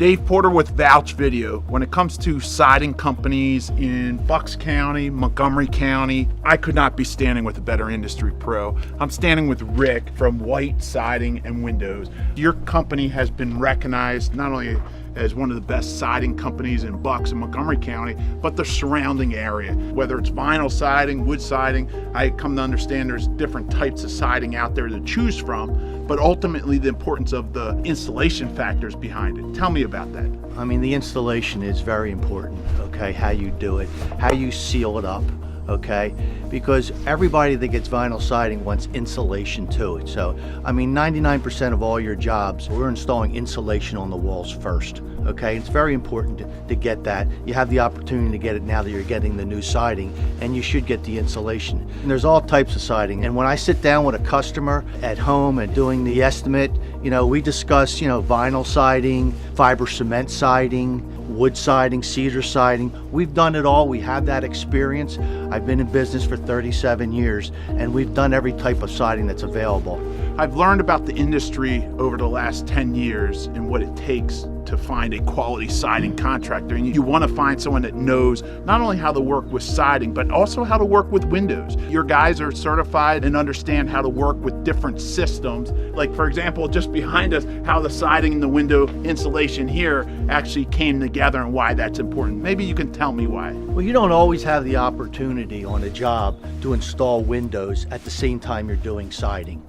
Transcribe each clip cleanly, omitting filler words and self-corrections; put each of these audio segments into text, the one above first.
Dave Porter with Vouch Video. When it comes to siding companies in Bucks County, Montgomery County, I could not be standing with a better industry pro. I'm standing with Rick from White Siding and Windows. Your company has been recognized not only as one of the best siding companies in Bucks and Montgomery County, but the surrounding area. Whether it's vinyl siding, wood siding, I come to understand there's different types of siding out there to choose from, but ultimately the importance of the installation factors behind it. Tell me about that. I mean, the installation is very important, okay? How you do it, how you seal it up, okay? Because everybody that gets vinyl siding wants insulation to it. So, I mean, 99% of all your jobs, we're installing insulation on the walls first, okay? It's very important to get that. You have the opportunity to get it now that you're getting the new siding, and you should get the insulation. And there's all types of siding. And when I sit down with a customer at home and doing the estimate, you know, we discuss, you know, vinyl siding, fiber cement siding, wood siding, cedar siding. We've done it all. We have that experience. I've been in business for 37 years, and we've done every type of siding that's available. I've learned about the industry over the last 10 years and what it takes to find a quality siding contractor. And you want to find someone that knows not only how to work with siding, but also how to work with windows. Your guys are certified and understand how to work with different systems. Like, for example, just behind us, how the siding and the window insulation here actually came together and why that's important. Maybe you can tell me why. Well, you don't always have the opportunity on a job to install windows at the same time you're doing siding.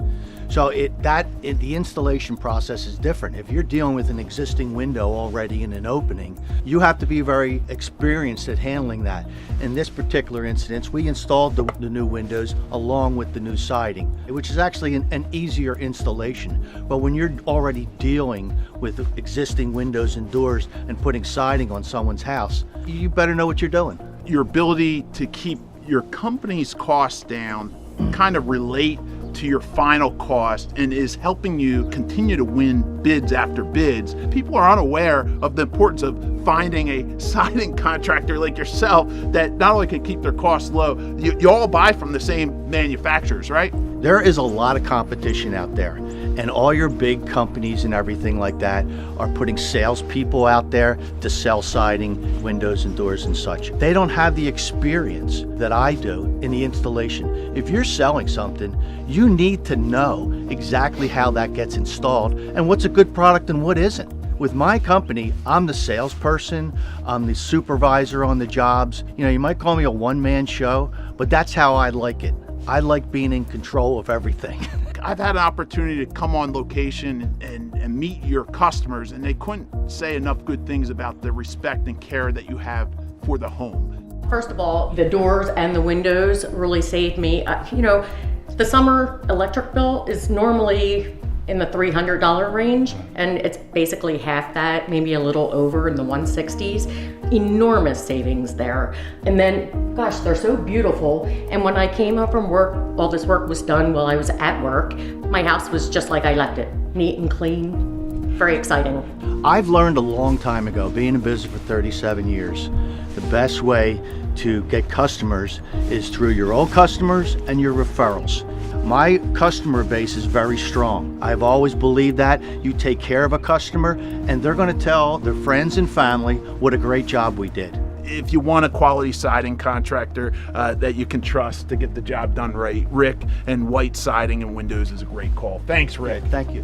So the installation process is different. If you're dealing with an existing window already in an opening, you have to be very experienced at handling that. In this particular instance, we installed the new windows along with the new siding, which is actually an easier installation. But when you're already dealing with existing windows and doors and putting siding on someone's house, you better know what you're doing. Your ability to keep your company's costs down kind of relate to your final cost and is helping you continue to win bids after bids. People are unaware of the importance of finding a siding contractor like yourself that not only can keep their costs low, you all buy from the same manufacturers, right? There is a lot of competition out there, and all your big companies and everything like that are putting salespeople out there to sell siding, windows and doors and such. They don't have the experience that I do in the installation. If you're selling something, you need to know exactly how that gets installed and what's a good product and what isn't. With my company, I'm the salesperson, I'm the supervisor on the jobs. You know, you might call me a one-man show, but that's how I like it. I like being in control of everything. I've had an opportunity to come on location and meet your customers, and they couldn't say enough good things about the respect and care that you have for the home. First of all, the doors and the windows really saved me. You know, the summer electric bill is normally in the $300 range, and it's basically half that, maybe a little over in the 160s. Enormous savings there. And then, gosh, they're so beautiful. And when I came home from work, all this work was done while I was at work. My house was just like I left it, neat and clean. Very exciting. I've learned a long time ago, being in business for 37 years, the best way to get customers is through your old customers and your referrals. My customer base is very strong. I've always believed that. You take care of a customer and they're going to tell their friends and family what a great job we did. If you want a quality siding contractor that you can trust to get the job done right, Rick and White Siding and Windows is a great call. Thanks, Rick. Thank you.